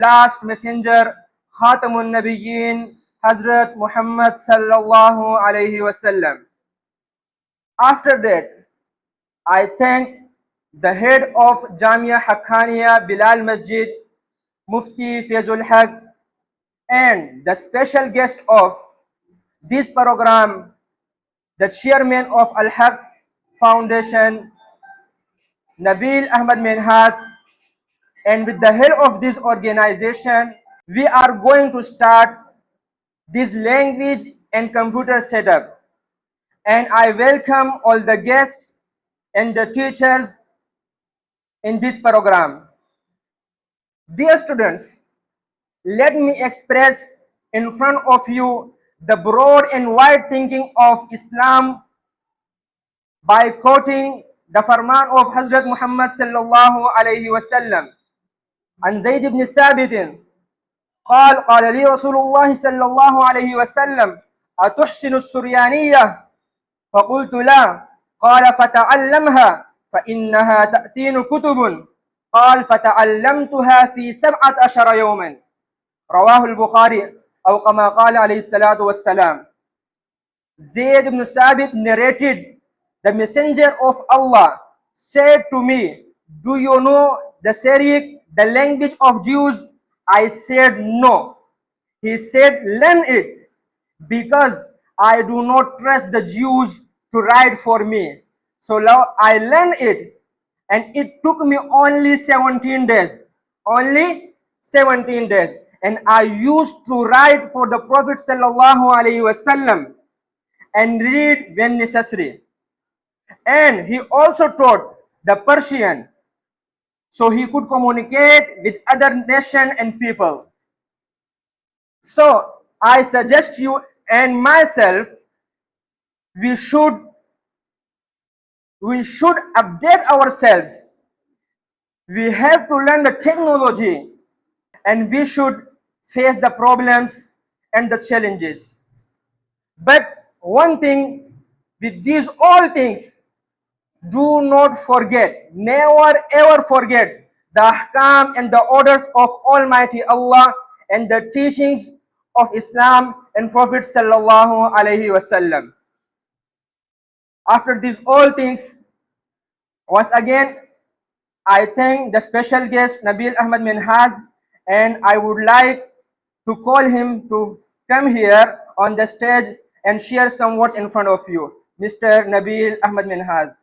last messenger, Khatamun Nabiyyin, Hazrat Muhammad sallallahu alayhi wasallam. After that, I thank the head of Jamia Haqqania Bilal Masjid, Mufti Fazul Haq, and the special guest of this program, the chairman of Al Haq Foundation, Nabil Ahmad Minhaz, and with the help of this organization, we are going to start this language and computer setup. And I welcome all the guests and the teachers in this program. Dear students, let me express in front of you the broad and wide thinking of Islam by quoting the farman of Hazrat Muhammad sallallahu alayhi wasallam. عن زيد بن ثابت قال لي رسول الله صلى الله عليه وسلم أتحسن السريانية فقلت لا قال فتعلمها فإنها تأتين كتب قال فتعلمتها في 17 يوما رواه البخاري أو كما قال عليه الصلاة والسلام. Zayd ibn Sabit narrated, the messenger of Allah said to me, do you know the Syriac, the language of Jews? I said no. He said, learn it, because I do not trust the Jews to write for me. So I learned it, and it took me only 17 days. Only 17 days. And I used to write for the Prophet sallallahu alaihi wasallam and read when necessary. And he also taught the Persian, so he could communicate with other nations and people. So I suggest you and myself, we should update ourselves. We have to learn the technology, and we should face the problems and the challenges. But one thing, with these all things, do not forget, never ever forget the ahkam and the orders of Almighty Allah and the teachings of Islam and Prophet sallallahu alaihi wasallam. After these all things, once again, I thank the special guest Nabil Ahmad Minhaz, and I would like to call him to come here on the stage and share some words in front of you. Mr. Nabil Ahmad Minhaz.